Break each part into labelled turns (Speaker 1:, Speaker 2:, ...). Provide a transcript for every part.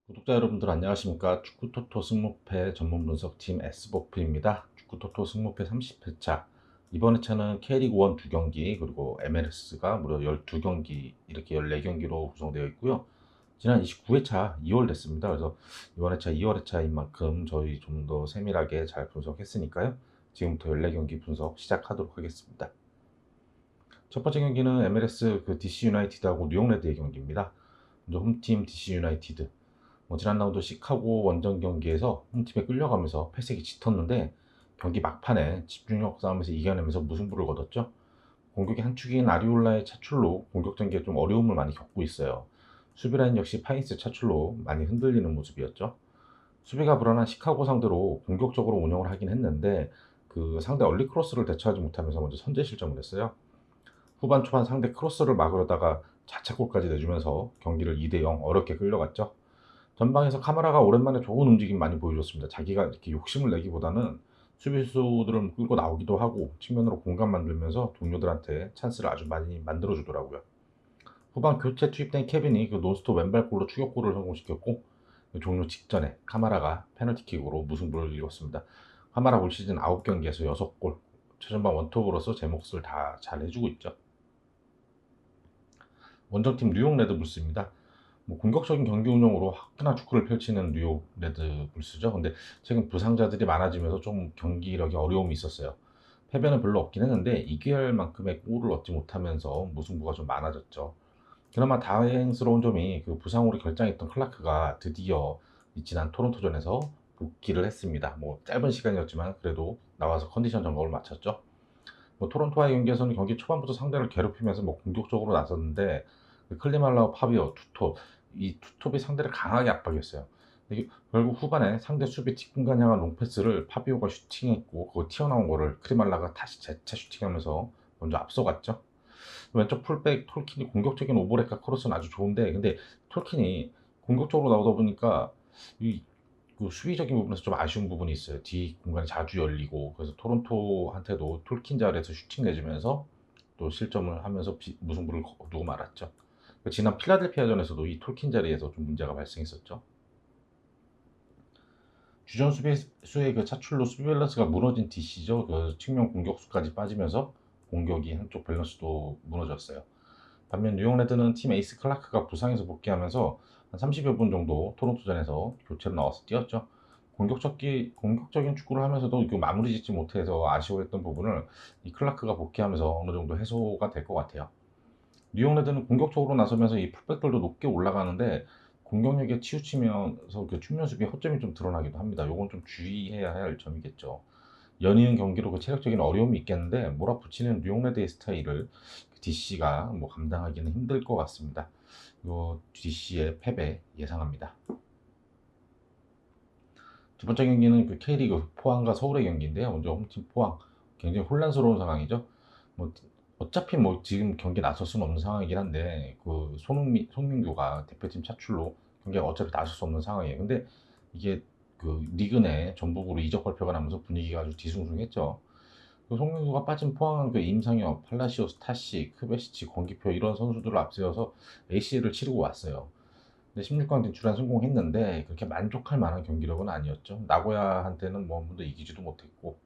Speaker 1: 구독자 여러분들 안녕하십니까. 축구토토 승무패 전문 분석팀 S버프입니다. 축구토토 승무패 30회차. 이번 회차는 K리그 1 2경기 그리고 MLS가 무려 12경기 이렇게 14경기로 구성되어 있고요. 지난 29회차 2월 됐습니다. 그래서 이번 회차 2월 회차인 만큼 저희 좀 더 세밀하게 잘 분석했으니까요. 지금부터 14경기 분석 시작하도록 하겠습니다. 첫 번째 경기는 MLS DC 유나이티드하고 뉴욕 레드의 경기입니다. 먼저 홈팀 DC 유나이티드. 지난 라운드 시카고 원정 경기에서 홈팀에 끌려가면서 패색이 짙었는데 경기 막판에 집중력 싸움에서 이겨내면서 무승부를 거뒀죠. 공격의 한 축인 아리올라의 차출로 공격 전개에 좀 어려움을 많이 겪고 있어요. 수비라인 역시 파인스 차출로 많이 흔들리는 모습이었죠. 수비가 불안한 시카고 상대로 공격적으로 운영을 하긴 했는데 그 상대 얼리 크로스를 대처하지 못하면서 먼저 선제 실점을 했어요. 후반 초반 상대 크로스를 막으려다가 자책골까지 내주면서 경기를 2대 0 어렵게 끌려갔죠. 전방에서 카메라가 오랜만에 좋은 움직임 많이 보여줬습니다. 자기가 이렇게 욕심을 내기보다는 수비수들을 끌고 나오기도 하고 측면으로 공간 만들면서 동료들한테 찬스를 아주 많이 만들어 주더라고요. 후반 교체 투입된 케빈이 그 논스톱 왼발골로 추격골을 성공시켰고 종료 직전에 카마라가 페널티킥으로 무승부를 이뤘습니다. 카마라 올 시즌 9경기에서 6골, 최전방 원톱으로서 제 몫을 다 잘 해주고 있죠. 원정팀 뉴욕 레드불스입니다. 공격적인 경기 운영으로 화끈한 축구를 펼치는 뉴욕 레드불스죠. 근데 최근 부상자들이 많아지면서 좀 경기력에 어려움이 있었어요. 패배는 별로 없긴 했는데 이겨야만큼의 골을 얻지 못하면서 무승부가 좀 많아졌죠. 그나마 다행스러운 점이 그 부상으로 결장했던 클라크가 드디어 지난 토론토전에서 복귀를 했습니다. 짧은 시간이었지만 그래도 나와서 컨디션 점검을 마쳤죠. 토론토와의 경기에서는 경기 초반부터 상대를 괴롭히면서 공격적으로 나섰는데 그 클리말라와 파비오 투톱, 이 투톱이 상대를 강하게 압박했어요. 이게 결국 후반에 상대 수비 뒷공간 향한 롱패스를 파비오가 슈팅했고 그거 튀어나온 거를 크리말라가 다시 재차 슈팅하면서 먼저 앞서갔죠. 왼쪽 풀백 톨킨이 공격적인 오버랩과 크로스는 아주 좋은데 근데 톨킨이 공격적으로 나오다 보니까 이 그 수비적인 부분에서 좀 아쉬운 부분이 있어요. 뒤 공간이 자주 열리고 그래서 토론토한테도 톨킨 자리에서 슈팅 내주면서 또 실점을 하면서 무승부를 거두고 말았죠. 지난 필라델피아전에서도 이 톨킨 자리에서 좀 문제가 발생했었죠. 주전 수비수의 그 차출로 수비 밸런스가 무너진 DC죠. 그 측면 공격수까지 빠지면서 공격이 한쪽 밸런스도 무너졌어요. 반면 뉴욕 레드는 팀 에이스 클라크가 부상에서 복귀하면서 한 30여 분 정도 토론토전에서 교체로 나와서 뛰었죠. 공격적인 축구를 하면서도 이거 마무리 짓지 못해서 아쉬워했던 부분을 이 클라크가 복귀하면서 어느 정도 해소가 될 것 같아요. 뉴욕 레드는 공격적으로 나서면서 이 풀백들도 높게 올라가는데 공격력에 치우치면서 그 측면 수비에 허점이 좀 드러나기도 합니다. 요건 좀 주의해야 할 점이겠죠. 연이은 경기로 그 체력적인 어려움이 있겠는데 몰아붙이는 뉴욕 레드의 스타일을 DC가 감당하기는 힘들 것 같습니다. 요 DC의 패배 예상합니다. 두 번째 경기는 그 K리그 포항과 서울의 경기인데요. 먼저 홈팀 포항 굉장히 혼란스러운 상황이죠. 뭐 어차피 지금 경기 나설 수는 없는 상황이긴 한데 그 송민규가 대표팀 차출로 경기에 어차피 나설 수 없는 상황이에요. 근데 이게 그 리그 내 전북으로 이적 발표가 나면서 분위기가 아주 뒤숭숭했죠. 그 송민구가 빠진 포항은 그 임상혁, 팔라시오, 스타시, 크베시치, 권기표 이런 선수들을 앞세워서 ACL을 치르고 왔어요. 근데 16강 진출한 성공했는데 그렇게 만족할 만한 경기력은 아니었죠. 나고야한테는 한 번도 이기지도 못했고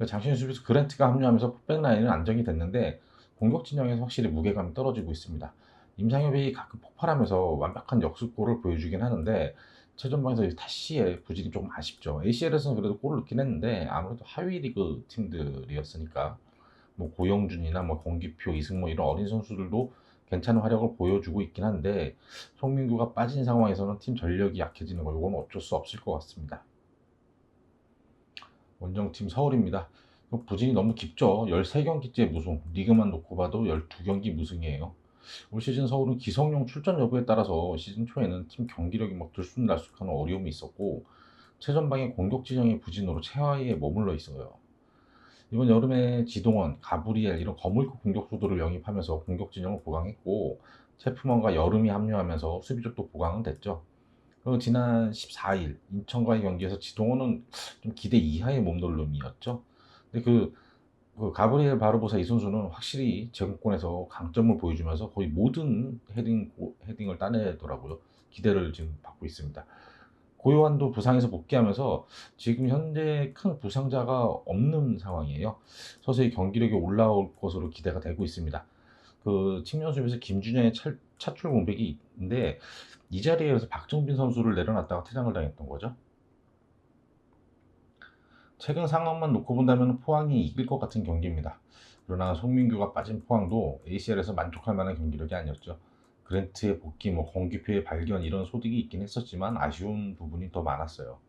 Speaker 1: 장신의 수비수 그랜트가 합류하면서 풋백 라인은 안정이 됐는데 공격 진영에서 확실히 무게감이 떨어지고 있습니다. 임상엽이 가끔 폭발하면서 완벽한 역습골을 보여주긴 하는데 최전방에서 타시의 부진이 조금 아쉽죠. ACL에서는 그래도 골을 넣긴 했는데 아무래도 하위 리그 팀들이었으니까 고영준이나 공기표, 이승모 이런 어린 선수들도 괜찮은 활약을 보여주고 있긴 한데 송민구가 빠진 상황에서는 팀 전력이 약해지는 거 이건 어쩔 수 없을 것 같습니다. 원정팀 서울입니다. 부진이 너무 깊죠. 13경기째 무승, 리그만 놓고 봐도 12경기 무승이에요. 올 시즌 서울은 기성용 출전 여부에 따라서 시즌 초에는 팀 경기력이 들쑥날쑥하는 어려움이 있었고 최전방의 공격 진영의 부진으로 최하위에 머물러 있어요. 이번 여름에 지동원, 가브리엘 이런 거물급 공격수들을 영입하면서 공격 진영을 보강했고 체프먼과 여름이 합류하면서 수비적도 보강은 됐죠. 그리고 지난 14일 인천과의 경기에서 지동원은 좀 기대 이하의 몸놀림이었죠. 근데 그 가브리엘 바르보사 이 선수는 확실히 제공권에서 강점을 보여주면서 거의 모든 헤딩을 따내더라고요. 기대를 지금 받고 있습니다. 고요한도 부상에서 복귀하면서 지금 현재 큰 부상자가 없는 상황이에요. 서서히 경기력이 올라올 것으로 기대가 되고 있습니다. 그 측면 수비에서 김준현의 차출 공백이 있는데 이 자리에서 박정빈 선수를 내려놨다가 퇴장을 당했던 거죠. 최근 상황만 놓고 본다면 포항이 이길 것 같은 경기입니다. 그러나 송민규가 빠진 포항도 ACL에서 만족할 만한 경기력이 아니었죠. 그랜트의 복귀, 권기표의 발견 이런 소득이 있긴 했었지만 아쉬운 부분이 더 많았어요.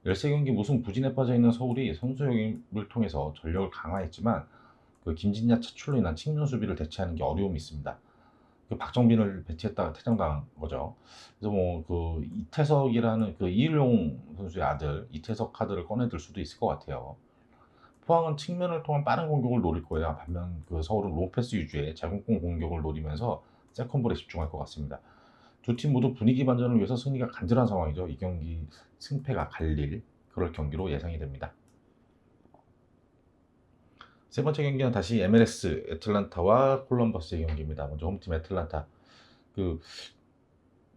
Speaker 1: 13경기 무승 부진에 빠져있는 서울이 선수 영입을 통해서 전력을 강화했지만 그 김진야 차출로 인한 측면 수비를 대체하는 게 어려움이 있습니다. 그 박정빈을 배치했다가 퇴장당한 거죠. 그래서 그 이태석이라는 그 이일용 선수의 아들 이태석 카드를 꺼내들 수도 있을 것 같아요. 포항은 측면을 통한 빠른 공격을 노릴 거예요. 반면 그 서울은 롱패스 위주의 제공권 공격을 노리면서 세컨볼에 집중할 것 같습니다. 두 팀 모두 분위기 반전을 위해서 승리가 간절한 상황이죠. 이 경기 승패가 갈릴 그럴 경기로 예상이 됩니다. 세 번째 경기는 다시 MLS 애틀란타와 콜럼버스의 경기입니다. 먼저 홈팀 애틀란타. 그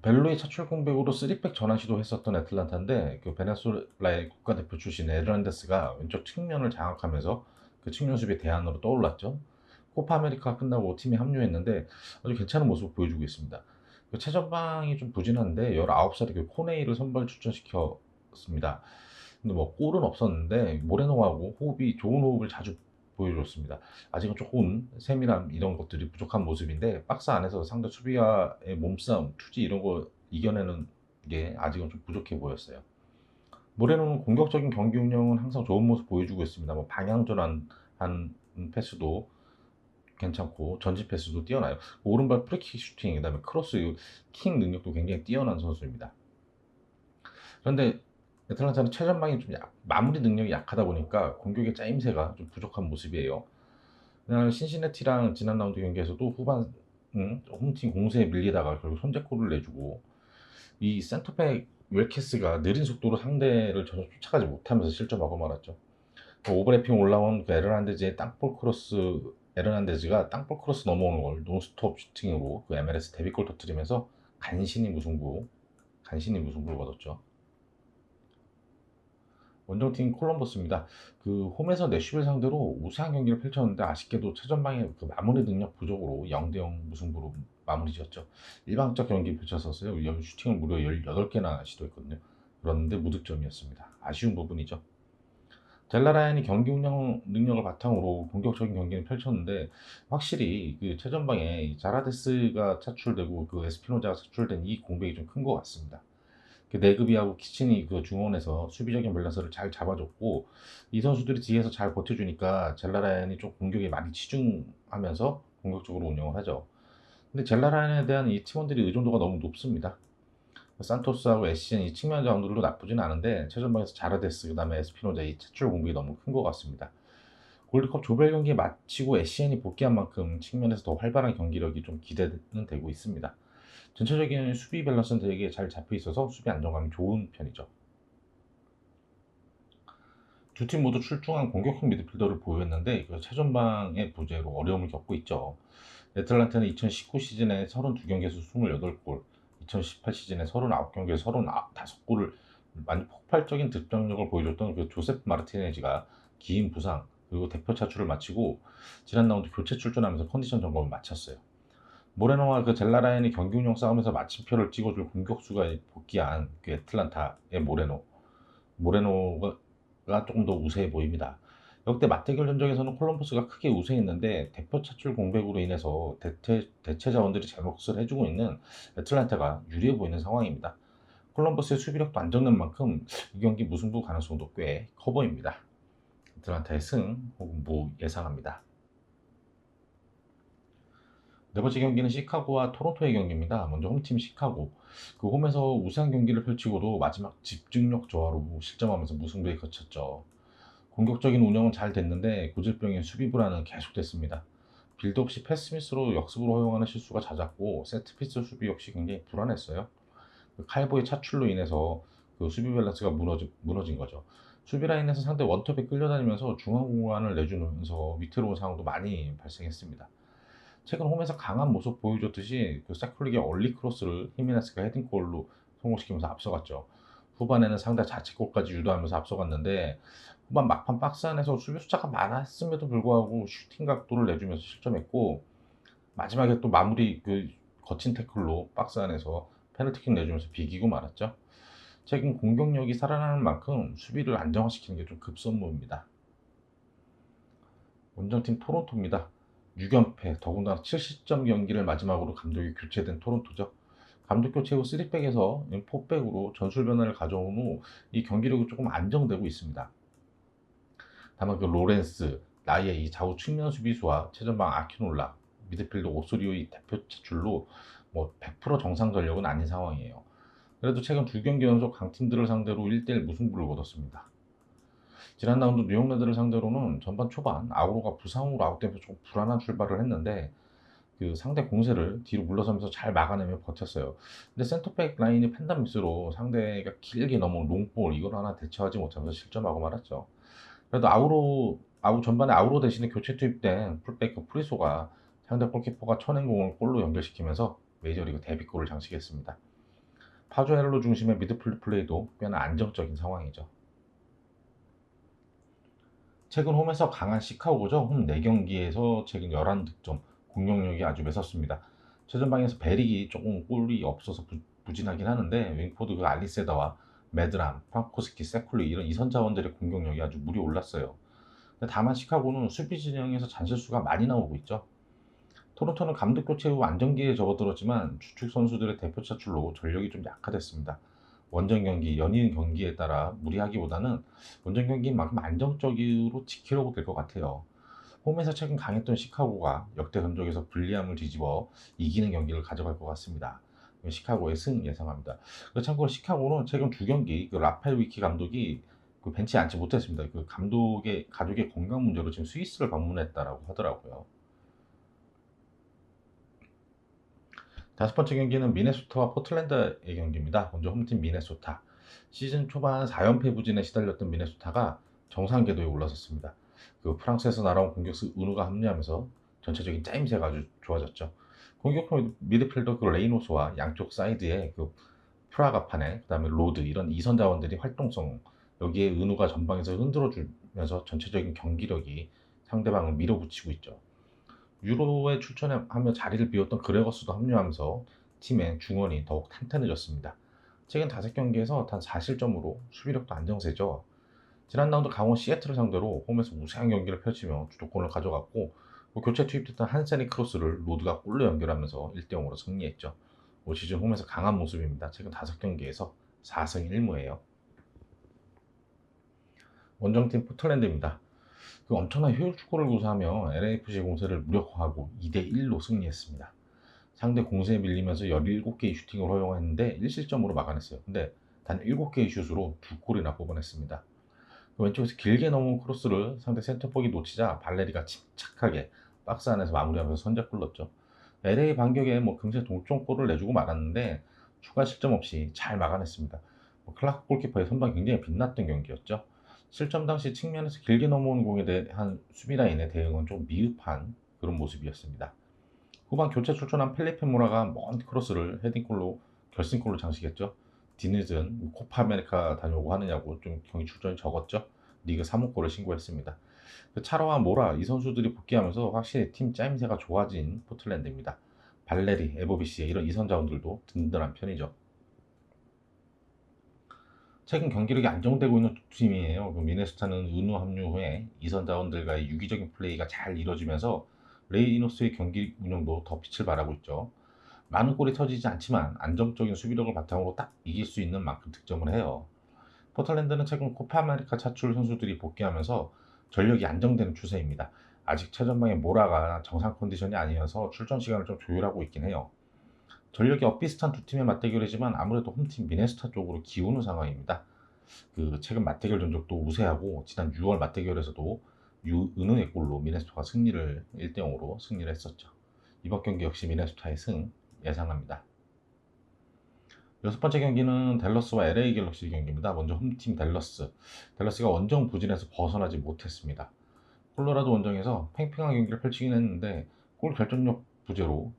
Speaker 1: 벨로의 차출 공백으로 3백 전환 시도했었던 애틀란타인데 그 베네수엘라의 국가대표 출신 에르난데스가 왼쪽 측면을 장악하면서 그 측면 수비 대안으로 떠올랐죠. 코파 아메리카 끝나고 팀에 합류했는데 아주 괜찮은 모습을 보여주고 있습니다. 그 최전방이 좀 부진한데 19살의 그 코네이를 선발 출전시켰습니다. 근데 골은 없었는데 모레노하고 좋은 호흡을 자주 보여줬습니다. 아직은 조금 세밀함 이런 것들이 부족한 모습인데 박스 안에서 상대 수비와의 몸싸움, 투지 이런 거 이겨내는 게 아직은 좀 부족해 보였어요. 모레노는 공격적인 경기 운영은 항상 좋은 모습 보여주고 있습니다. 방향 전환 한 패스도 괜찮고 전진 패스도 뛰어나요. 오른발 프리킥 슈팅, 그다음에 크로스 킹 능력도 굉장히 뛰어난 선수입니다. 그런데 애틀란타는 최전방이 좀 마무리 능력이 약하다 보니까 공격의 짜임새가 좀 부족한 모습이에요. 그냥 신시내티랑 지난 라운드 경기에서도 후반 홈팀 공세에 밀리다가 결국 선제골을 내주고 이 센터백 웰케스가 느린 속도로 상대를 전혀 쫓아가지 못하면서 실점하고 말았죠. 오버래핑 올라온 그 에르난데즈가 땅볼 크로스 넘어오는 걸 논스톱 슈팅으로 그 MLS 데뷔골 터뜨리면서 간신히 무승부를 거뒀죠. 원정팀 콜럼버스입니다. 그 홈에서 내슈빌 상대로 우세한 경기를 펼쳤는데 아쉽게도 최전방의 그 마무리 능력 부족으로 0대0 무승부로 마무리 지었죠. 일방적 경기 펼쳤었어요. 슈팅을 무려 18개나 시도했거든요. 그런데 무득점이었습니다. 아쉬운 부분이죠. 델라라인이 경기 운영 능력을 바탕으로 공격적인 경기를 펼쳤는데 확실히 그 최전방에 자라데스가 차출되고 그 에스피노자가 차출된 이 공백이 좀 큰 것 같습니다. 그 네그비하고 키친이 그 중원에서 수비적인 밸런스를 잘 잡아줬고 이 선수들이 뒤에서 잘 버텨주니까 젤라라인이 좀 공격에 많이 치중하면서 공격적으로 운영을 하죠. 근데 젤라라인에 대한 이 팀원들이 의존도가 너무 높습니다. 산토스하고 에시엔 이 측면 자원들도 나쁘진 않은데 최전방에서 자르데스 그다음에 에스피노자 이 차출 공백이 너무 큰 것 같습니다. 골드컵 조별 경기 마치고 에시엔이 복귀한 만큼 측면에서 더 활발한 경기력이 좀 기대는 되고 있습니다. 전체적인 수비 밸런스는 되게 잘 잡혀 있어서 수비 안정감이 좋은 편이죠. 두 팀 모두 출중한 공격형 미드필더를 보유했는데 그 최전방의 부재로 어려움을 겪고 있죠. 애틀란타는 2019 시즌에 32경기에서 28골, 2018 시즌에 39경기에서 35골을 완전 폭발적인 득점력을 보여줬던 그 조셉 마르티네즈가 긴 부상 그리고 대표 차출을 마치고 지난 라운드 교체 출전하면서 컨디션 점검을 마쳤어요. 모레노와 그 젤라라인이 경기 운영 싸움에서 마침표를 찍어줄 공격수가 복귀한 그 애틀란타의 모레노가 조금 더 우세해 보입니다. 역대 맞대결 전적에서는 콜럼버스가 크게 우세했는데 대표 차출 공백으로 인해서 대체 자원들이 제 몫을 해주고 있는 애틀란타가 유리해 보이는 상황입니다. 콜럼버스의 수비력도 안정된 만큼 이 경기 무승부 가능성도 꽤 커 보입니다. 애틀란타의 승 혹은 무 예상합니다. 네 번째 경기는 시카고와 토론토의 경기입니다. 먼저 홈팀 시카고. 그 홈에서 우세한 경기를 펼치고도 마지막 집중력 저하로 실점하면서 무승부에 그쳤죠. 공격적인 운영은 잘 됐는데 고질병인 수비 불안은 계속됐습니다. 빌드 없이 패스미스로 역습으로 허용하는 실수가 잦았고 세트피스 수비 역시 굉장히 불안했어요. 그 칼보의 차출로 인해서 그 수비 밸런스가 무너진 거죠. 수비 라인에서 상대 원톱에 끌려다니면서 중앙 공간을 내주면서 위태로운 상황도 많이 발생했습니다. 최근 홈에서 강한 모습 보여줬듯이 그 세클릭의 얼리 크로스를 히메네스가 헤딩골로 성공시키면서 앞서갔죠. 후반에는 상대 자책골까지 유도하면서 앞서갔는데 후반 막판 박스 안에서 수비 숫자가 많았음에도 불구하고 슈팅 각도를 내주면서 실점했고 마지막에 또 마무리 그 거친 태클로 박스 안에서 페널티킥 내주면서 비기고 말았죠. 최근 공격력이 살아나는 만큼 수비를 안정화시키는 게 좀 급선무입니다. 원정팀 토론토입니다. 6연패, 더군다나 7실점 경기를 마지막으로 감독이 교체된 토론토죠. 감독 교체 후 3백에서 4백으로 전술 변화를 가져온 후 이 경기력이 조금 안정되고 있습니다. 다만 그 로렌스, 나의 이 좌우 측면 수비수와 최전방 아키놀라, 미드필더 오소리오의 대표 차출로 뭐 100% 정상 전력은 아닌 상황이에요. 그래도 최근 2경기 연속 강팀들을 상대로 1대1 무승부를 거뒀습니다. 지난 라운드 뉴욕 레드를 상대로는 전반 초반 아우로가 부상으로 아웃되면서 좀 불안한 출발을 했는데 그 상대 공세를 뒤로 물러서면서 잘 막아내며 버텼어요. 근데 센터백 라인이 판단 미스로 상대가 길게 넘어온 롱볼 이걸 하나 대처하지 못하면서 실점하고 말았죠. 그래도 전반에 아우로 대신에 교체 투입된 풀백 그 프리소가 상대 골키퍼가 쳐낸 공을 골로 연결시키면서 메이저리그 데뷔골을 장식했습니다. 파주엘로 중심의 미드필드 플레이도 꽤나 안정적인 상황이죠. 최근 홈에서 강한 시카고죠. 홈 4경기에서 최근 11득점, 공격력이 아주 매섭습니다. 최전방에서 베릭이 조금 골이 없어서 부진하긴 하는데 윙포드 그 알리세다와 메드람, 프랑코스키, 세쿨리 이런 이선 자원들의 공격력이 아주 물이 올랐어요. 근데 다만 시카고는 수비 진영에서 잔실수가 많이 나오고 있죠. 토론토는 감독 교체 후 안정기에 접어들었지만 주축 선수들의 대표 차출로 전력이 좀 약화됐습니다. 원정 경기, 연이은 경기에 따라 무리하기보다는 원정 경기인 만큼 안정적으로 지키려고 될 것 같아요. 홈에서 최근 강했던 시카고가 역대 전적에서 불리함을 뒤집어 이기는 경기를 가져갈 것 같습니다. 시카고의 승 예상합니다. 참고로 시카고는 최근 2경기 그 라펠 위키 감독이 그 벤치에 앉지 못했습니다. 그 감독의 가족의 건강 문제로 지금 스위스를 방문했다라고 하더라고요. 다섯 번째 경기는 미네소타와 포틀랜드의 경기입니다. 먼저 홈팀 미네소타. 시즌 초반 4연패 부진에 시달렸던 미네소타가 정상 궤도에 올라섰습니다. 그 프랑스에서 날아온 공격수 은우가 합류하면서 전체적인 짜임새가 아주 좋아졌죠. 공격형 미드필더 그 레이노스와 양쪽 사이드에 그 프라가파네, 그다음에 로드 이런 이선 자원들이 활동성 여기에 은우가 전방에서 흔들어 주면서 전체적인 경기력이 상대방을 밀어붙이고 있죠. 유로에 출전하며 자리를 비웠던 그레거스도 합류하면서 팀의 중원이 더욱 탄탄해졌습니다. 최근 5경기에서 단 4실점으로 수비력도 안정세죠. 지난 라운드 강원 시애틀을 상대로 홈에서 우세한 경기를 펼치며 주도권을 가져갔고 교체 투입됐던 한세니 크로스를 로드가 골로 연결하면서 1대0으로 승리했죠. 올 시즌 홈에서 강한 모습입니다. 최근 5경기에서 4승 1무예요. 원정팀 포틀랜드입니다. 그 엄청난 효율 축구를 구사하며 LAFC 공세를 무력화하고 2대1로 승리했습니다. 상대 공세에 밀리면서 17개의 슈팅을 허용했는데 1실점으로 막아냈어요. 근데 단 7개의 슛으로 2골이나 뽑아냈습니다. 왼쪽에서 길게 넘어온 크로스를 상대 센터백이 놓치자 발레리가 침착하게 박스 안에서 마무리하면서 선제골 넣었죠. LA 반격에 뭐 금세 동점골을 내주고 말았는데 추가 실점 없이 잘 막아냈습니다. 클라크 골키퍼의 선방 굉장히 빛났던 경기였죠. 실점 당시 측면에서 길게 넘어오는 공에 대한 수비 라인의 대응은 좀 미흡한 그런 모습이었습니다. 후반 교체 출전한 펠리페 모라가 먼 크로스를 헤딩골로 결승골로 장식했죠. 디니즌 코파 아메리카 다녀오고 하느냐고 좀 경기 출전이 적었죠. 리그 3호 골을 신고했습니다. 그 차로와 모라 이 선수들이 복귀하면서 확실히 팀 짜임새가 좋아진 포틀랜드입니다. 발레리, 에보비시에 이런 이선 자원들도 든든한 편이죠. 최근 경기력이 안정되고 있는 두 팀이에요. 그 미네소타는 은우 합류 후에 이선 자원들과의 유기적인 플레이가 잘 이뤄지면서 레이노스의 경기 운영도 더 빛을 발하고 있죠. 많은 골이 터지지 않지만 안정적인 수비력을 바탕으로 딱 이길 수 있는 만큼 득점을 해요. 포틀랜드는 최근 코파 아메리카 차출 선수들이 복귀하면서 전력이 안정되는 추세입니다. 아직 최전방에 모라가 정상 컨디션이 아니어서 출전 시간을 좀 조율하고 있긴 해요. 전력이 엇비슷한 두 팀의 맞대결이지만 아무래도 홈팀 미네소타 쪽으로 기우는 상황입니다. 그 최근 맞대결 전적도 우세하고 지난 6월 맞대결에서도 은우의 골로 미네소타가 승리를 1대0으로 승리를 했었죠. 이번 경기 역시 미네소타의 승 예상합니다. 여섯 번째 경기는 댈러스와 LA 갤럭시 경기입니다. 먼저 홈팀 댈러스. 댈러스가 원정 부진에서 벗어나지 못했습니다. 콜로라도 원정에서 팽팽한 경기를 펼치긴 했는데 골 결정력 부재로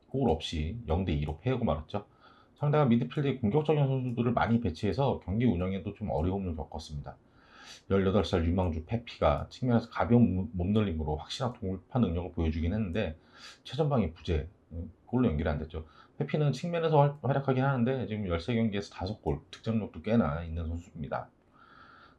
Speaker 1: 골 없이 0대2로 패하고 말았죠. 상대가 미드필드에 공격적인 선수들을 많이 배치해서 경기 운영에도 좀 어려움을 겪었습니다. 18살 유망주 페피가 측면에서 가벼운 몸놀림으로 확실한 돌파 능력을 보여주긴 했는데 최전방의 부재, 골로 연결이 안 됐죠. 페피는 측면에서 활약하긴 하는데 지금 13경기에서 5골, 득점력도 꽤나 있는 선수입니다.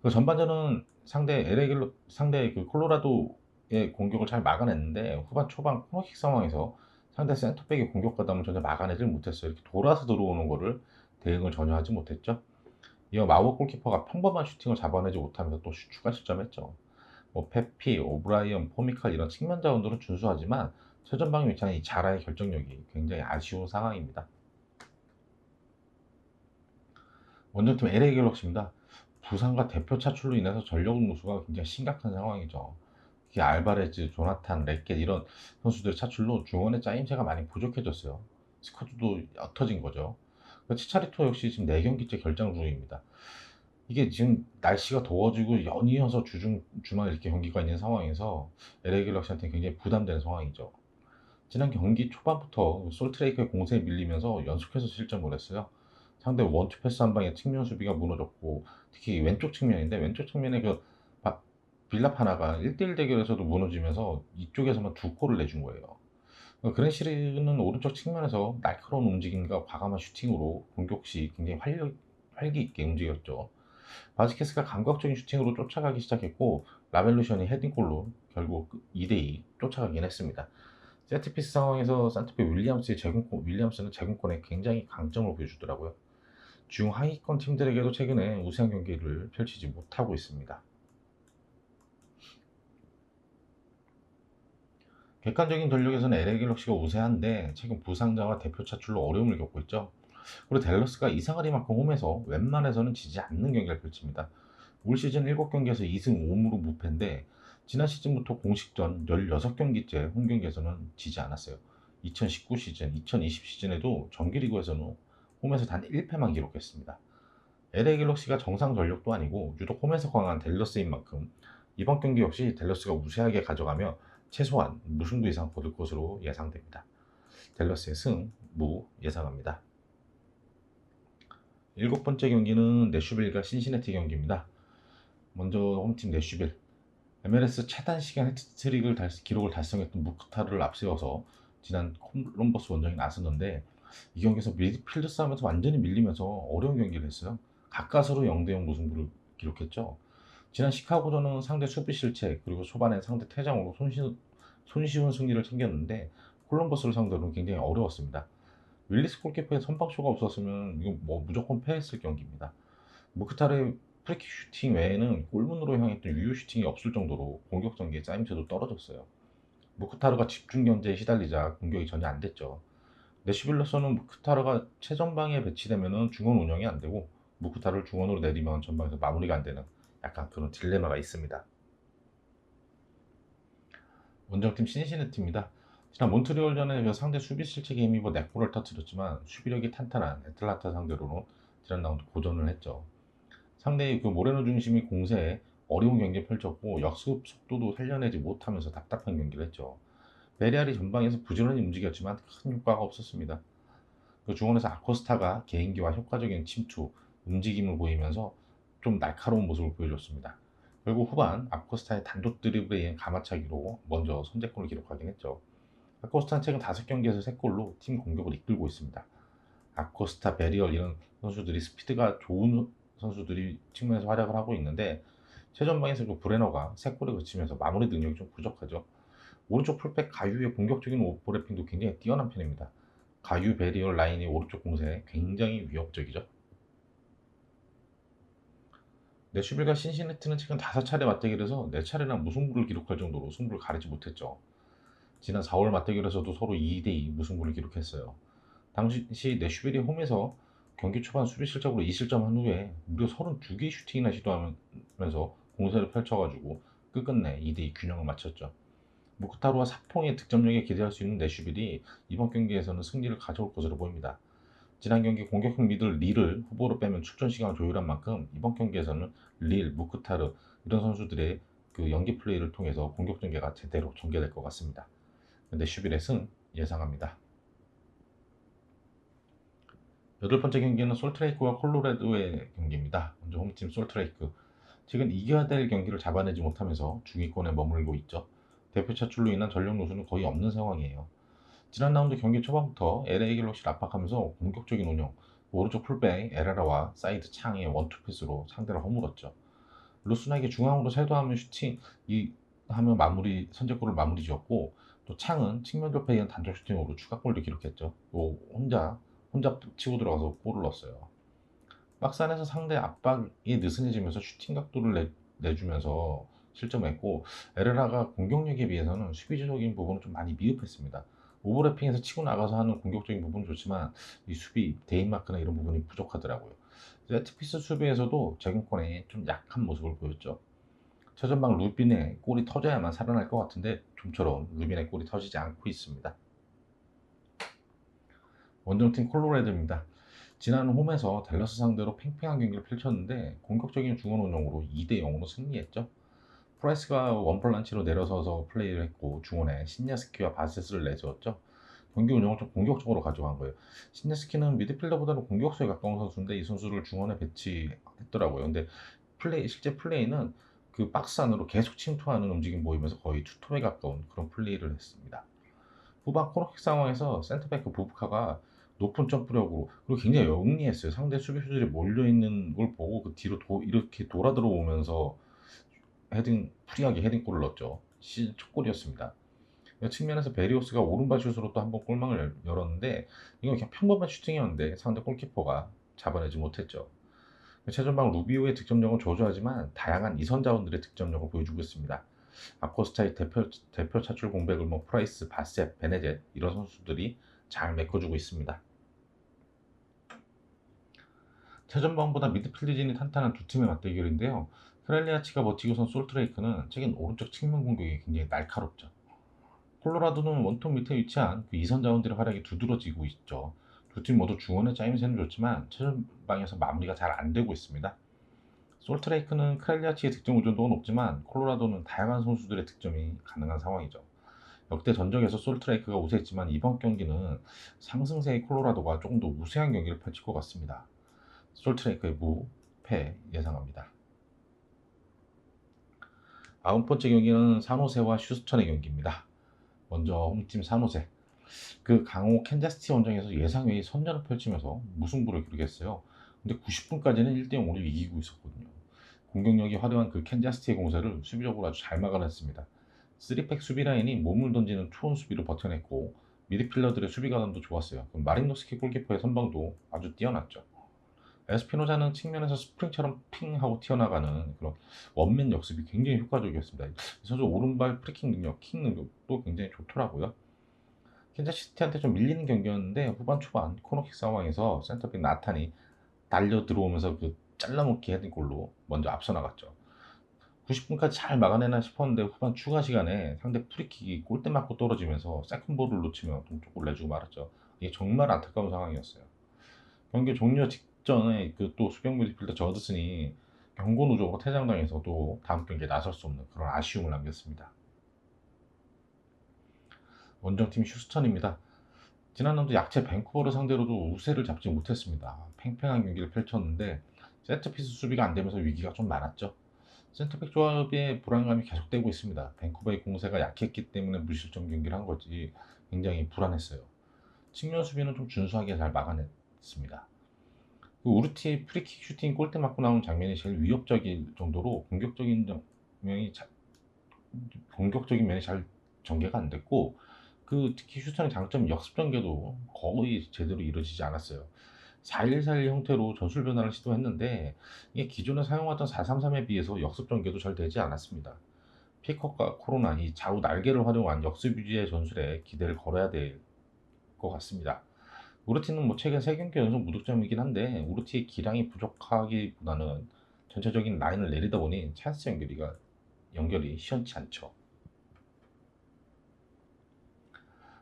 Speaker 1: 그 전반전은 상대 그 콜로라도의 공격을 잘 막아냈는데 후반 초반 코너킥 상황에서 상대 센터백의 공격 가담을 전혀 막아내질 못했어요. 이렇게 돌아서 들어오는 거를 대응을 전혀 하지 못했죠. 이어 마워 골키퍼가 평범한 슈팅을 잡아내지 못하면서 또 추가 실점했죠. 뭐 페피, 오브라이언, 포미칼 이런 측면 자원들은 준수하지만 최전방에 위치한 이 자라의 결정력이 굉장히 아쉬운 상황입니다. 원정팀 LA 갤럭시입니다. 부상과 대표 차출로 인해서 전력 누수가 굉장히 심각한 상황이죠. 특히 알바레즈, 조나탄, 레켓 이런 선수들의 차출로 중원의 짜임새가 많이 부족해졌어요. 스쿼드도 옅어진 거죠. 치차리토 역시 지금 4경기째 결장 중입니다. 이게 지금 날씨가 더워지고 연이어서 주말 이렇게 경기가 있는 상황에서 LA 갤럭시한테 굉장히 부담되는 상황이죠. 지난 경기 초반부터 솔트레이크의 공세에 밀리면서 연속해서 실점을 했어요. 상대 원투 패스 한 방에 측면 수비가 무너졌고 특히 왼쪽 측면인데 왼쪽 측면에 빌라파나가 1대1 대결에서도 무너지면서 이쪽에서만 2골을 내준 거예요. 그랜시리는 오른쪽 측면에서 날카로운 움직임과 과감한 슈팅으로 공격 시 굉장히 활기 있게 움직였죠. 바스케스가 감각적인 슈팅으로 쫓아가기 시작했고 라벨루션이 헤딩골로 결국 2대2 쫓아가긴 했습니다. 세트피스 상황에서 산트페 윌리엄스는 제공권에 굉장히 강점을 보여주더라고요. 중하위권 팀들에게도 최근에 우세한 경기를 펼치지 못하고 있습니다. 객관적인 전력에서는 LA 갤럭시가 우세한데 최근 부상자와 대표 차출로 어려움을 겪고 있죠. 그리고 댈러스가 이상하리만큼 홈에서 웬만해서는 지지 않는 경기를 펼칩니다. 올 시즌 7경기에서 2승 5무로 무패인데 지난 시즌부터 공식전 16경기째 홈 경기에서는 지지 않았어요. 2019 시즌, 2020 시즌에도 정규리그에서는 홈에서 단 1패만 기록했습니다. LA 갤럭시가 정상 전력도 아니고 유독 홈에서 강한 댈러스인 만큼 이번 경기 역시 댈러스가 우세하게 가져가며 최소한 무승부 이상 거둘 것으로 예상됩니다. 댈러스의 승, 무 예상합니다. 7번째 경기는 내슈빌과 신시내티 경기입니다. 먼저 홈팀 내슈빌. MLS 최단 시간 해트트릭을 기록을 달성했던 무크타르를 앞세워서 지난 콜럼버스 원정에 나섰는데 이 경기에서 미드필드 싸움에서 완전히 밀리면서 어려운 경기를 했어요. 가까스로 0대0 무승부를 기록했죠. 지난 시카고전은 상대 수비 실책 그리고 초반에 상대 퇴장으로 손쉬운 승리를 챙겼는데 콜럼버스를 상대로 굉장히 어려웠습니다. 윌리스 골키퍼의 선방쇼가 없었으면 이거 뭐 무조건 패했을 경기입니다. 무크타르의 프리킥 슈팅 외에는 골문으로 향했던 유효 슈팅이 없을 정도로 공격 전개의 짜임새도 떨어졌어요. 무크타르가 집중 견제에 시달리자 공격이 전혀 안 됐죠. 내슈빌로서는 무크타르가 최전방에 배치되면 중원 운영이 안 되고 무크타르를 중원으로 내리면 전방에서 마무리가 안 되는 약간 그런 딜레마가 있습니다. 원정팀 신시내티입니다. 지난 몬트리올전에 상대 수비 실책에 힘입어 4골을 터뜨렸지만 수비력이 탄탄한 애틀란타 상대로는 지난 라운드 고전을 했죠. 상대의 그 모레노 중심이 공세에 어려운 경기를 펼쳤고 역습 속도도 살려내지 못하면서 답답한 경기를 했죠. 베리알이 전방에서 부지런히 움직였지만 큰 효과가 없었습니다. 그 중원에서 아코스타가 개인기와 효과적인 침투, 움직임을 보이면서 좀 날카로운 모습을 보여줬습니다. 결국 후반 아코스타의 단독 드리블에 의한 가마차기로 먼저 선제골을 기록하긴 했죠. 아코스타는 최근 5경기에서 3골로 팀 공격을 이끌고 있습니다. 아코스타, 베리얼 이런 선수들이 스피드가 좋은 선수들이 측면에서 활약을 하고 있는데 최전방에서 그 브레너가 3골에 그치면서 마무리 능력이 좀 부족하죠. 오른쪽 풀백 가유의 공격적인 오버래핑도 굉장히 뛰어난 편입니다. 가유 베리얼 라인이 오른쪽 공세에 굉장히 위협적이죠. 내슈빌과 신시내티는 최근 5차례 맞대결에서 4차례나 무승부를 기록할 정도로 승부를 가리지 못했죠. 지난 4월 맞대결에서도 서로 2대2 무승부를 기록했어요. 당시 내슈빌이 홈에서 경기 초반 수비 실적으로 2실점한 후에 무려 32개의 슈팅이나 시도하면서 공세를 펼쳐가지고 끝끝내 2대2 균형을 맞췄죠. 무크타르와 사퐁의 득점력에 기대할 수 있는 내슈빌이 이번 경기에서는 승리를 가져올 것으로 보입니다. 지난 경기 공격형 미들 릴을 후보로 빼면 출전 시간을 조율한 만큼 이번 경기에서는 릴, 무크타르 이런 선수들의 그 연기 플레이를 통해서 공격 전개가 제대로 전개될 것 같습니다. 내슈빌의 승, 예상합니다. 여덟 번째 경기는 솔트레이크와 콜로라도의 경기입니다. 먼저 홈팀 솔트레이크. 최근 이겨야 될 경기를 잡아내지 못하면서 중위권에 머물고 있죠. 대표 차출로 인한 전력 누수는 거의 없는 상황이에요. 지난 라운드 경기 초반부터 LA 갤럭시를 압박하면서 공격적인 운영, 오른쪽 풀백 에라라와 사이드 창의 원투핏으로 상대를 허물었죠. 루스나에게 중앙으로 쇄도하면 슈팅 하면 마무리 선제골을 마무리 지었고, 또 창은 측면 돌파에 의한 단독 슈팅으로 추가골도 기록했죠. 또 혼자 치고 들어가서 골을 넣었어요. 박스 안에서 상대 압박이 느슨해지면서 슈팅 각도를 내주면서 실점했고, 에르라가 공격력에 비해서는 수비적인 부분은 좀 많이 미흡했습니다. 오버래핑에서 치고 나가서 하는 공격적인 부분은 좋지만 이 수비, 데인마크나 이런 부분이 부족하더라고요. 세트피스 수비에서도 제공권에 좀 약한 모습을 보였죠. 최전방 루빈의 골이 터져야만 살아날 것 같은데 좀처럼 루빈의 골이 터지지 않고 있습니다. 원정팀 콜로라도입니다. 지난 홈에서 댈러스 상대로 팽팽한 경기를 펼쳤는데 공격적인 중원 운영으로 2대 0으로 승리했죠. 프라이스가 원플란치로 내려서서 플레이를 했고 중원에 신야스키와 바세스를 내세웠죠. 경기 운영을 좀 공격적으로 가져간 거예요. 신야스키는 미드필더보다는 공격수에 가까운 선수인데 이 선수를 중원에 배치했더라고요. 근데 실제 플레이는 그 박스 안으로 계속 침투하는 움직임 보이면서 거의 투톱에 가까운 그런 플레이를 했습니다. 후반 코너킥 상황에서 센터백 부부카가 높은 점프력으로, 그리고 굉장히 영리했어요. 상대 수비수들이 몰려있는 걸 보고 그 뒤로 이렇게 돌아 들어오면서 프리하게 헤딩골을 넣었죠. 시즌 첫 골이었습니다. 측면에서 베리오스가 오른발 슛으로 또 한 번 골망을 열었는데 이건 그냥 평범한 슈팅이었는데 상대 골키퍼가 잡아내지 못했죠. 최전방 루비오의 득점력은 저조하지만 다양한 이선 자원들의 득점력을 보여주고 있습니다. 아코스타의 대표 차출 공백을 프라이스, 바셋, 베네젯 이런 선수들이 잘 메꿔주고 있습니다. 최전방보다 미드필드진이 탄탄한 두 팀의 맞대결인데요. 크렐리아치가 버티고선 솔트레이크는 최근 오른쪽 측면 공격이 굉장히 날카롭죠. 콜로라도는 원톱 밑에 위치한 그 이선 자원들의 활약이 두드러지고 있죠. 두 팀 모두 중원의 짜임새는 좋지만 최전방에서 마무리가 잘 안 되고 있습니다. 솔트레이크는 크렐리아치의 득점 의존도가 높지만 콜로라도는 다양한 선수들의 득점이 가능한 상황이죠. 역대 전적에서 솔트레이크가 우세했지만 이번 경기는 상승세의 콜로라도가 조금 더 우세한 경기를 펼칠 것 같습니다. 솔트레이크의 무패 예상합니다. 아홉 번째 경기는 산호세와 휴스턴의 경기입니다. 먼저 홈팀 산호세. 그 강호 캔자스티 원정에서 예상 외의 선전을 펼치면서 무승부를 기록했어요. 근데 90분까지는 1대 0으로 이기고 있었거든요. 공격력이 화려한 그 캔자스티의 공세를 수비적으로 아주 잘 막아냈습니다. 3백 수비 라인이 몸을 던지는 투혼 수비로 버텨냈고 미드필더들의 수비 가담도 좋았어요. 마린노스키 골키퍼의 선방도 아주 뛰어났죠. 에스피노자는 측면에서 스프링처럼 핑 하고 튀어나가는 그런 원맨 역습이 굉장히 효과적이었습니다. 이 선수 오른발 프리킥 능력, 킥 능력도 굉장히 좋더라고요. 캔자시티한테 좀 밀리는 경기였는데 후반 초반 코너킥 상황에서 센터백 나탄이 달려 들어오면서 그 잘라먹기 헤딩골로 먼저 앞서 나갔죠. 90분까지 잘 막아내나 싶었는데 후반 추가 시간에 상대 프리킥이 골대 맞고 떨어지면서 세컨볼을 놓치며 동쪽골 내주고 말았죠. 이게 정말 안타까운 상황이었어요. 경기 종료 직전에 그 또 수비형 미드필더 저드슨이 경고 누적으로 퇴장당해서 또 다음 경기에 나설 수 없는 그런 아쉬움을 남겼습니다. 원정팀 휴스턴입니다. 지난 라운드 약체 밴쿠버를 상대로도 우세를 잡지 못했습니다. 팽팽한 경기를 펼쳤는데 세트피스 수비가 안 되면서 위기가 좀 많았죠. 센터백 조합의 불안감이 계속되고 있습니다. 밴쿠버의 공세가 약했기 때문에 무실점 경기를 한 거지 굉장히 불안했어요. 측면 수비는 좀 준수하게 잘 막아냈습니다. 그 우르티의 프리킥 슈팅 골대 맞고 나온 장면이 제일 위협적일 정도로 공격적인 면이 잘 전개가 안 됐고, 그 특히 휴스턴의 장점 역습 전개도 거의 제대로 이루어지지 않았어요. 4-1-4-1 형태로 전술 변화를 시도했는데 이게 기존에 사용하던 4-3-3에 비해서 역습 전개도 잘 되지 않았습니다. 피컷과 코로나 이 좌우 날개를 활용한 역습 위주의 전술에 기대를 걸어야 될 것 같습니다. 우르티는 최근 3경기 연속 무득점이긴 한데 우르티의 기량이 부족하기보다는 전체적인 라인을 내리다 보니 찬스 연결이 시원치 않죠.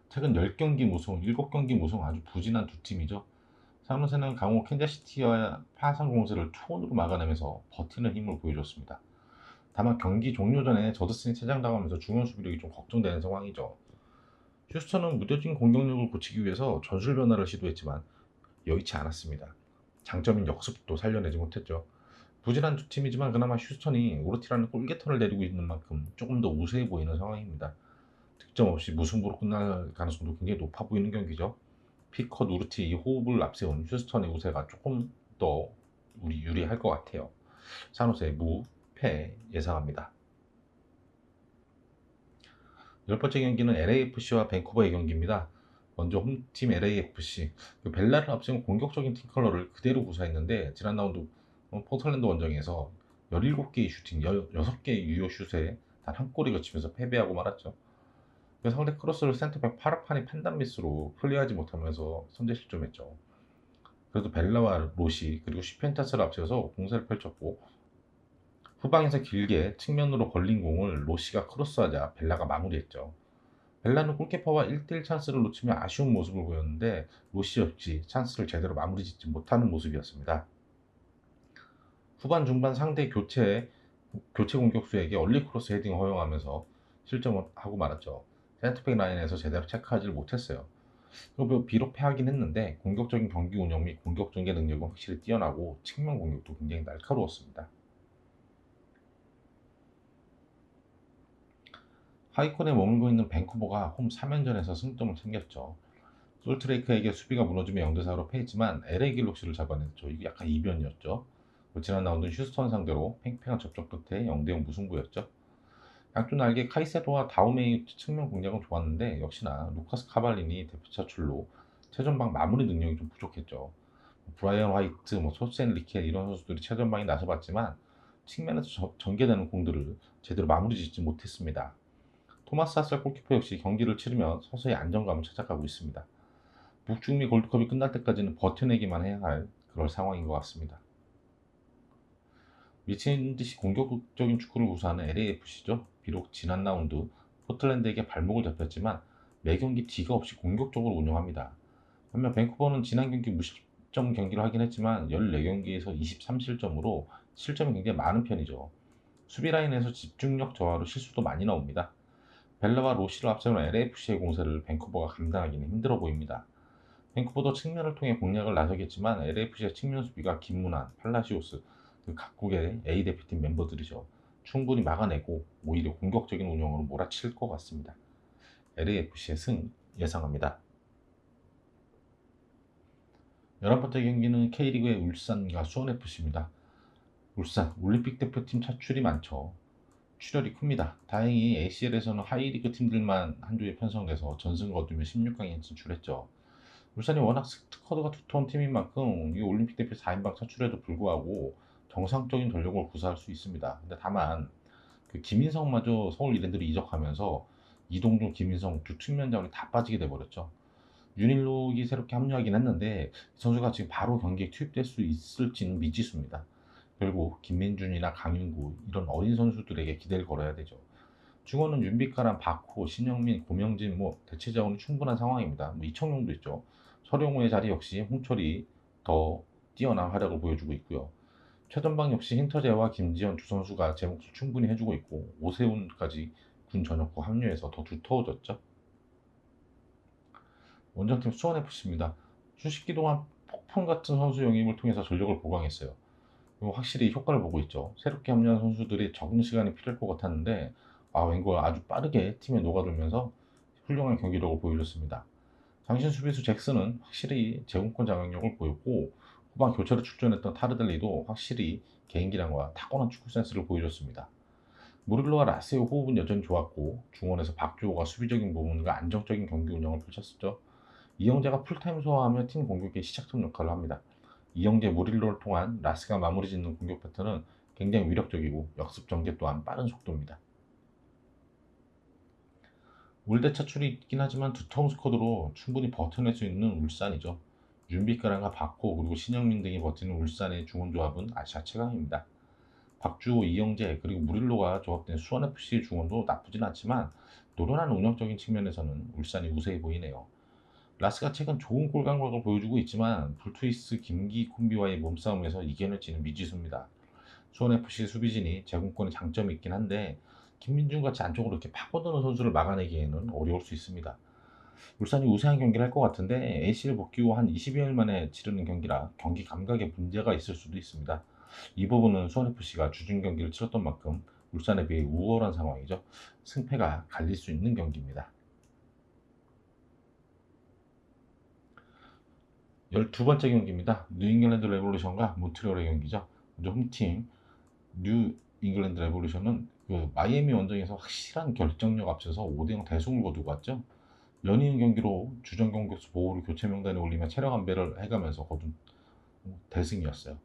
Speaker 1: 최근 10경기 무승, 7경기 무승 아주 부진한 두 팀이죠. 산호세는 강호 캔자시티와 파상 공세를 투혼으로 막아내면서 버티는 힘을 보여줬습니다. 다만 경기 종료 전에 저드슨이 퇴장당하면서 중원 수비력이 좀 걱정되는 상황이죠. 휴스턴은 무뎌진 공격력을 고치기 위해서 전술 변화를 시도했지만 여의치 않았습니다. 장점인 역습도 살려내지 못했죠. 부진한 두 팀이지만 그나마 휴스턴이 오르티라는 골게터를 내리고 있는 만큼 조금 더 우세해 보이는 상황입니다. 득점 없이 무승부로 끝날 가능성도 굉장히 높아 보이는 경기죠. 피컷, 우르티 이 호흡을 앞세운 휴스턴의 우세가 조금 더 우리 유리할 것 같아요. 산호세 무패 예상합니다. 열 번째 경기는 LAFC와 밴쿠버의 경기입니다. 먼저 홈팀 LAFC. 벨라를 앞세운 공격적인 팀 컬러를 그대로 구사했는데 지난 라운드 포틀랜드 원정에서 17개의 슈팅, 6개의 유효 슛에 단 한 골이 거치면서 패배하고 말았죠. 상대 크로스를 센터백 파라판이 판단 미스로 클리어하지 못하면서 선제 실점했죠. 그래도 벨라와 로시 그리고 슈펜타스를 앞세워서 공세를 펼쳤고 후방에서 길게 측면으로 걸린 공을 로시가 크로스하자 벨라가 마무리했죠. 벨라는 골키퍼와 1대1 찬스를 놓치며 아쉬운 모습을 보였는데 로시 역시 찬스를 제대로 마무리 짓지 못하는 모습이었습니다. 후반 중반 상대 교체 공격수에게 얼리 크로스 헤딩을 허용하면서 실점을 하고 말았죠. 센터백 라인에서 제대로 체크하지 못했어요. 비록 패하긴 했는데 공격적인 경기 운영 및 공격 전개 능력은 확실히 뛰어나고 측면 공격도 굉장히 날카로웠습니다. 하위권에 머물고 있는 밴쿠버가 홈 3연전에서 승점을 챙겼죠. 솔트레이크에게 수비가 무너지며 0대4로 패했지만 LA 길록시를 잡아냈죠. 이게 약간 이변이었죠. 지난 라운드는 휴스턴 상대로 팽팽한 접전 끝에 0대0 무승부였죠. 양쪽 날개 카이세도와 다우메이 측면 공략은 좋았는데 역시나 루카스 카발린이 대표 차출로 최전방 마무리 능력이 좀 부족했죠. 브라이언 화이트, 소센 리켈 이런 선수들이 최전방에 나서봤지만 측면에서 전개되는 공들을 제대로 마무리 짓지 못했습니다. 토마스 하셀 골키퍼 역시 경기를 치르며 서서히 안정감을 찾아가고 있습니다. 북중미 골드컵이 끝날 때까지는 버텨내기만 해야 할 그럴 상황인 것 같습니다. 미친 듯이 공격적인 축구를 구사하는 LAFC죠. 비록 지난 라운드 포틀랜드에게 발목을 잡혔지만 매 경기 뒤가 없이 공격적으로 운영합니다. 반면 밴쿠버는 지난 경기 무실점 경기를 하긴 했지만 14경기에서 23실점으로 실점이 굉장히 많은 편이죠. 수비 라인에서 집중력 저하로 실수도 많이 나옵니다. 벨라와 로시를 앞세우는 LAFC의 공세를 밴쿠버가 감당하기는 힘들어 보입니다. 밴쿠버도 측면을 통해 공략을 나서겠지만 LAFC의 측면 수비가 김문환, 팔라시오스 그 각국의 A 대표팀 멤버들이죠. 충분히 막아내고 오히려 공격적인 운영으로 몰아칠 것 같습니다. LAFC의 승 예상합니다. 11번째 경기는 K리그의 울산과 수원FC입니다. 울산, 올림픽 대표팀 차출이 많죠. 출혈이 큽니다. 다행히 ACL에서는 하이리그 팀들만 한조에 편성돼서 전승 거두며 16강에 진출했죠. 울산이 워낙 스쿼드가 두터운 팀인 만큼 이 올림픽 대표 4인방 차출에도 불구하고 정상적인 전력을 구사할 수 있습니다. 근데 다만 그 김인성마저 서울 이랜드로 이적하면서 이동준, 김인성 두 측면 자원이 다 빠지게 돼버렸죠. 윤일록이 새롭게 합류하긴 했는데 이 선수가 지금 바로 경기에 투입될 수 있을지는 미지수입니다. 결국 김민준이나 강윤구 이런 어린 선수들에게 기대를 걸어야 되죠. 중원은 윤빛가람, 박호, 신영민, 고명진 대체 자원이 충분한 상황입니다. 이청용도 있죠. 서령우의 자리 역시 홍철이 더 뛰어난 활약을 보여주고 있고요. 최전방 역시 힌터제와 김지현 두 선수가 제 몫을 충분히 해주고 있고 오세훈까지 군 전역후 합류해서 더 두터워졌죠. 원정팀 수원FC입니다. 휴식기 동안 폭풍 같은 선수 영입을 통해서 전력을 보강했어요. 확실히 효과를 보고 있죠. 새롭게 합류한 선수들이 적응 시간이 필요할 것 같았는데 웬걸 아주 빠르게 팀에 녹아들면서 훌륭한 경기력을 보여줬습니다. 장신 수비수 잭슨은 확실히 제공권 장악력을 보였고 후반 교체로 출전했던 타르델리도 확실히 개인기량과 타고난 축구 센스를 보여줬습니다. 무릴로와 라세오 호흡은 여전히 좋았고 중원에서 박주호가 수비적인 부분과 안정적인 경기 운영을 펼쳤었죠. 이영재가 풀타임 소화하며 팀 공격의 시작점 역할을 합니다. 이영재, 무릴로를 통한 라스가 마무리 짓는 공격 패턴은 굉장히 위력적이고 역습 전개 또한 빠른 속도입니다. 올대 차출이 있긴 하지만 두터운 스쿼드로 충분히 버텨낼 수 있는 울산이죠. 윤빛가랑과 박호 그리고 신영민 등이 버티는 울산의 중원 조합은 아시아 최강입니다. 박주호, 이영재 그리고 무릴로가 조합된 수원FC 중원도 나쁘진 않지만 노련한 운영적인 측면에서는 울산이 우세해 보이네요. 라스가 최근 좋은 골 감각을 보여주고 있지만 불투이스 김기 콤비와의 몸싸움에서 이겨낼지는 미지수입니다. 수원FC 수비진이 제공권에 장점이 있긴 한데 김민준 같이 안쪽으로 이렇게 파고드는 선수를 막아내기에는 어려울 수 있습니다. 울산이 우세한 경기를 할 것 같은데 AC를 복귀 후 한 20여일 만에 치르는 경기라 경기 감각에 문제가 있을 수도 있습니다. 이 부분은 수원FC가 주중 경기를 치렀던 만큼 울산에 비해 우월한 상황이죠. 승패가 갈릴 수 있는 경기입니다. 12번째 경기입니다. 뉴잉글랜드 레볼루션과 몬트리올의 경기죠. 먼저 홈팀 뉴 잉글랜드 레볼루션은 그 마이애미 원정에서 확실한 결정력 앞서서 5대0 대승을 거두고 왔죠. 연이은 경기로 주전 공격수 보호를 교체 명단에 올리며 체력 안배를 해가면서 거둔 대승이었어요.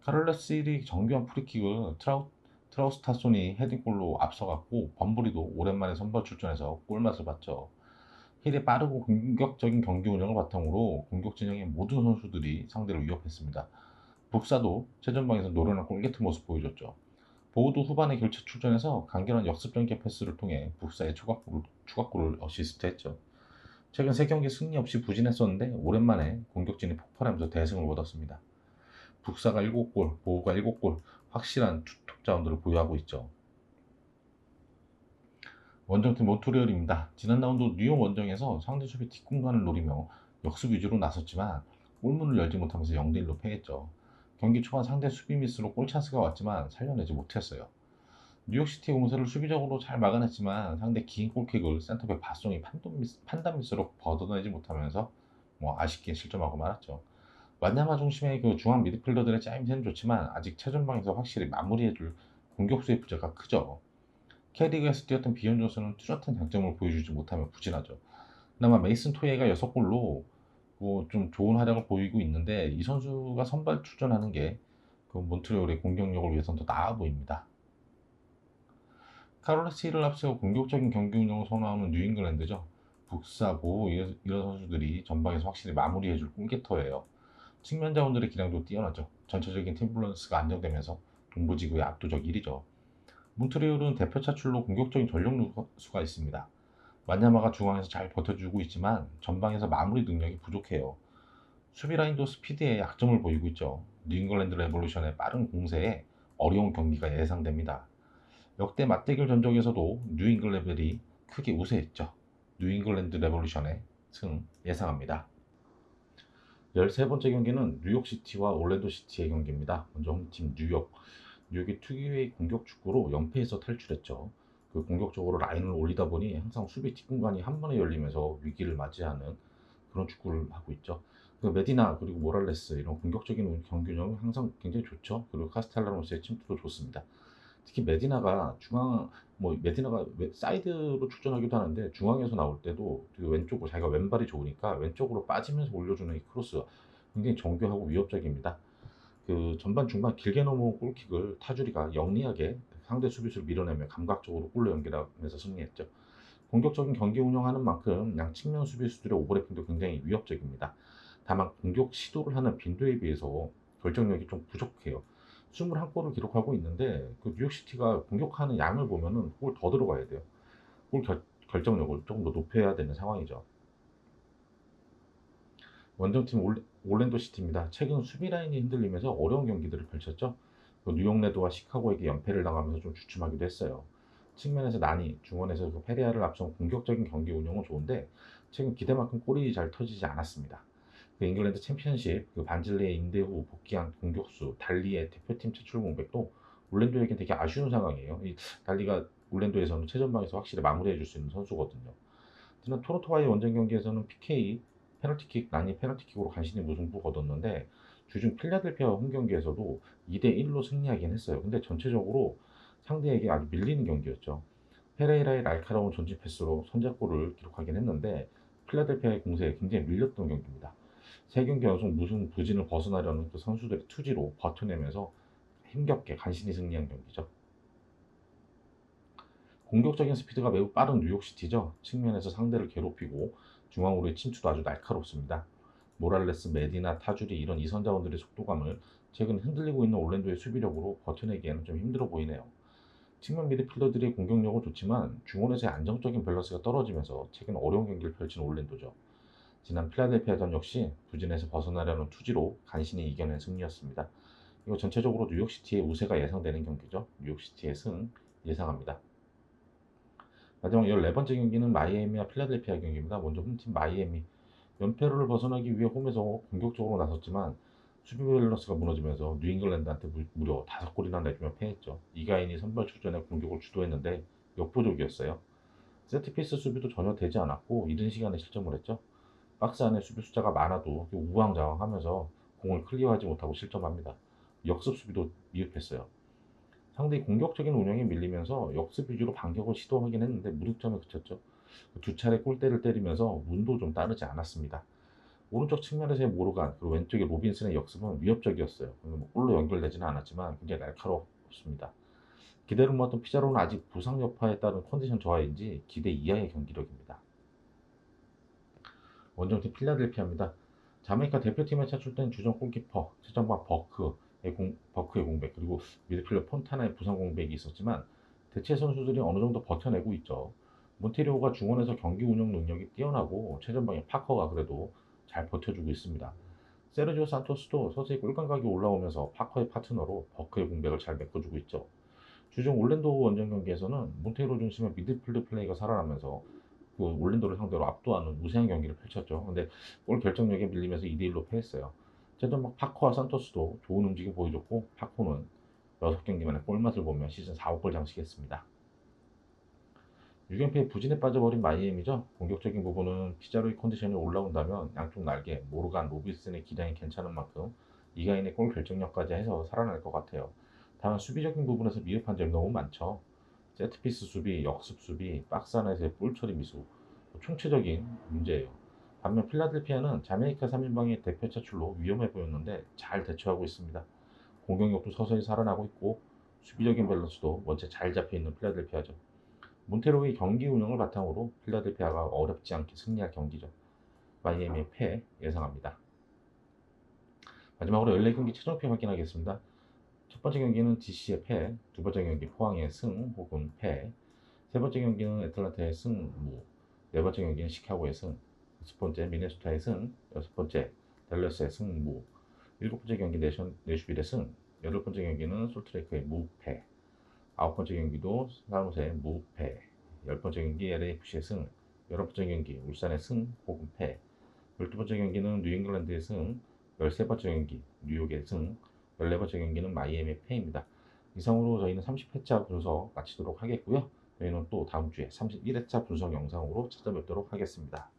Speaker 1: 카를로스 1이 정교한 프리킥을 트라우스타손이 헤딩골로 앞서갔고 범브리도 오랜만에 선발 출전해서 골맛을 봤죠. 힐의 빠르고 공격적인 경기 운영을 바탕으로 공격 진영의 모든 선수들이 상대를 위협했습니다. 북사도 최전방에서 노련한 골게트 모습 보여줬죠. 보우도 후반에 교체 출전해서 간결한 역습 전개 패스를 통해 북사의 추가골을 어시스트했죠. 최근 3경기 승리 없이 부진했었는데 오랜만에 공격진이 폭발하면서 대승을 거뒀습니다. 북사가 7골, 보우가 7골, 확실한 투톱 자원들을 보유하고 있죠. 원정팀 몬트리올입니다. 지난 라운드 뉴욕 원정에서 상대 수비 뒷공간을 노리며 역습 위주로 나섰지만 골문을 열지 못하면서 0대1로 패했죠. 경기 초반 상대 수비 미스로 골 찬스가 왔지만 살려내지 못했어요. 뉴욕시티의 공세를 수비적으로 잘 막아냈지만 상대 긴 골킥을 센터백 바송이 판단 미스로 걷어내지 못하면서 아쉽게 실점하고 말았죠. 완야마 중심의 그 중앙 미드필더들의 짜임새는 좋지만 아직 최전방에서 확실히 마무리해줄 공격수의 부재가 크죠. K리그에서 뛰었던 비욘 존슨은 뚜렷한 장점을 보여주지 못하며 부진하죠. 그나마 메이슨 토이가 6골로 좀 좋은 활약을 보이고 있는데 이 선수가 선발 출전하는 게 그 몬트리올의 공격력을 위해서는 더 나아 보입니다. 카를로스 힐을 앞세워 공격적인 경기 운영을 선호하는 뉴잉글랜드죠. 북사, 보호 이런 선수들이 전방에서 확실히 마무리해줄 골게터예요. 측면 자원들의 기량도 뛰어나죠. 전체적인 팀 밸런스가 안정되면서 동부지구의 압도적 1위죠. 몬트리올은 대표 차출로 공격적인 전력수가 있습니다. 만야마가 중앙에서 잘 버텨주고 있지만 전방에서 마무리 능력이 부족해요. 수비 라인도 스피드에 약점을 보이고 있죠. 뉴잉글랜드 레볼루션의 빠른 공세에 어려운 경기가 예상됩니다. 역대 맞대결 전적에서도 뉴잉글랜드이 크게 우세했죠. 뉴잉글랜드 레볼루션의 승 예상합니다. 13번째 경기는 뉴욕시티와 올랜도시티의 경기입니다. 먼저 홈팀 뉴욕. 뉴욕이 특유의 공격 축구로 연패에서 탈출했죠. 그 공격적으로 라인을 올리다 보니 항상 수비 뒷공간이 한 번에 열리면서 위기를 맞이하는 그런 축구를 하고 있죠. 그 메디나 그리고 모랄레스 이런 공격적인 경기 운영이 항상 굉장히 좋죠. 그리고 카스텔라노스의 침투도 좋습니다. 특히 메디나가 사이드로 출전하기도 하는데 중앙에서 나올 때도 그 왼쪽으로 자기가 왼발이 좋으니까 왼쪽으로 빠지면서 올려주는 이 크로스가 굉장히 정교하고 위협적입니다. 그 전반 중반 길게 넘어온 골킥을 타주리가 영리하게 상대 수비수를 밀어내며 감각적으로 골로 연결하면서 승리했죠. 공격적인 경기 운영하는 만큼 양 측면 수비수들의 오버래핑도 굉장히 위협적입니다. 다만 공격 시도를 하는 빈도에 비해서 결정력이 좀 부족해요. 21골을 기록하고 있는데 그 뉴욕시티가 공격하는 양을 보면은 골 더 들어가야 돼요. 결정력을 조금 더 높여야 되는 상황이죠. 원정팀 올랜도 시티입니다. 최근 수비 라인이 흔들리면서 어려운 경기들을 펼쳤죠. 그 뉴욕 레드와 시카고에게 연패를 당하면서 좀 주춤하기도 했어요. 측면에서 나니, 중원에서 그 페리아를 앞선 공격적인 경기 운영은 좋은데 최근 기대만큼 골이 잘 터지지 않았습니다. 그 잉글랜드 챔피언십 그 반질레의 임대 후 복귀한 공격수 달리의 대표팀 차출 공백도 올랜도에겐 되게 아쉬운 상황이에요. 이 달리가 올랜도에서는 최전방에서 확실히 마무리해 줄 수 있는 선수거든요. 지난 토론토와의 원정 경기에서는 PK 페널티킥 난이 페널티킥으로 간신히 무승부 거뒀는데 주중 필라델피아 홈 경기에서도 2대1로 승리하긴 했어요. 근데 전체적으로 상대에게 아주 밀리는 경기였죠. 페레이라의 날카로운 전진 패스로 선제골을 기록하긴 했는데 필라델피아의 공세에 굉장히 밀렸던 경기입니다. 3경기 연속 무승 부진을 벗어나려는 그 선수들의 투지로 버텨내면서 힘겹게 간신히 승리한 경기죠. 공격적인 스피드가 매우 빠른 뉴욕시티죠. 측면에서 상대를 괴롭히고 중앙으로의 침투도 아주 날카롭습니다. 모랄레스, 메디나, 타주리 이런 이선 자원들의 속도감을 최근 흔들리고 있는 올랜도의 수비력으로 버텨내기에는 좀 힘들어 보이네요. 측면 미드필더들의 공격력은 좋지만 중원에서의 안정적인 밸런스가 떨어지면서 최근 어려운 경기를 펼친 올랜도죠. 지난 필라델피아전 역시 부진에서 벗어나려는 투지로 간신히 이겨낸 승리였습니다. 이거 전체적으로 뉴욕시티의 우세가 예상되는 경기죠. 뉴욕시티의 승 예상합니다. 마지막 14번째 경기는 마이애미와 필라델피아 경기입니다. 먼저 홈팀 마이애미. 연패를 벗어나기 위해 홈에서 공격적으로 나섰지만 수비 밸런스가 무너지면서 뉴잉글랜드한테 무려 5골이나 내주며 패했죠. 이가인이 선발 출전해 공격을 주도했는데 역부족이었어요. 세트피스 수비도 전혀 되지 않았고 이른 시간에 실점을 했죠. 박스 안에 수비 숫자가 많아도 우왕좌왕하면서 공을 클리어하지 못하고 실점합니다. 역습 수비도 미흡했어요. 상대의 공격적인 운영에 밀리면서 역습 위주로 반격을 시도하긴 했는데 무득점에 그쳤죠. 두 차례 골대를 때리면서 운도 좀 따르지 않았습니다. 오른쪽 측면에서의 모르간, 그리고 왼쪽의 로빈슨의 역습은 위협적이었어요. 뭐 골로 연결되지는 않았지만 굉장히 날카롭습니다. 기대를 모았던 피자로는 아직 부상 여파에 따른 컨디션 저하인지 기대 이하의 경기력입니다. 원정팀 필라델피아입니다. 자메이카 대표팀에 차출된 주전 골키퍼 최전방 버크의 공백, 그리고 미드필더 폰타나의 부상 공백이 있었지만 대체 선수들이 어느 정도 버텨내고 있죠. 몬테리오가 중원에서 경기 운영 능력이 뛰어나고 최전방의 파커가 그래도 잘 버텨주고 있습니다. 세르지오 산토스도 서서히 꿀감각이 올라오면서 파커의 파트너로 버크의 공백을 잘 메꿔주고 있죠. 주중 올랜도 원정 경기에서는 몬테이로 중심의 미드필드 플레이가 살아나면서 그 올랜도를 상대로 압도하는 우세한 경기를 펼쳤죠. 근데 골 결정력에 밀리면서 2대1로 패했어요. 어쨌든 막 파커와 산토스도 좋은 움직임 보여줬고, 파코는 6경기 만에 골맛을 보며 시즌 4호 골 장식했습니다. 6연패에 부진에 빠져버린 마이애미죠. 공격적인 부분은 피자로의 컨디션이 올라온다면 양쪽 날개, 모르간, 로비슨의 기량이 괜찮은 만큼 이가인의 골 결정력까지 해서 살아날 것 같아요. 다만 수비적인 부분에서 미흡한 점이 너무 많죠. 세트피스 수비, 역습 수비, 박스 안에서의 볼 처리 미수, 총체적인 문제예요. 반면 필라델피아는 자메이카 3인방의 대표 차출로 위험해 보였는데 잘 대처하고 있습니다. 공격력도 서서히 살아나고 있고 수비적인 밸런스도 원체 잘 잡혀있는 필라델피아죠. 몬테로의 경기 운영을 바탕으로 필라델피아가 어렵지 않게 승리할 경기죠. 마이애미의 패 예상합니다. 마지막으로 14경기 최종표 확인하겠습니다. 첫 번째 경기는 DC의 패, 두 번째 경기 포항의 승 혹은 패, 세 번째 경기는 애틀란타의 승, 무, 네 번째 경기는 시카고의 승, 여섯 번째 미네소타의 승, 여섯 번째 댈러스의 승, 무, 일곱 번째 경기 내슈빌의 승, 여덟 번째 경기는 솔트레이크의 무패, 아홉 번째 경기도 사무세의 무패, 열 번째 경기 LAFC의 승, 열한 번째 경기 울산의 승 혹은 패, 열두 번째 경기는 뉴잉글랜드의 승, 열세 번째 경기 뉴욕의 승, 열네 번째 경기는 마이애미의 패입니다. 이상으로 저희는 30회차 분석 마치도록 하겠고요. 저희는 또 다음 주에 31회차 분석 영상으로 찾아뵙도록 하겠습니다.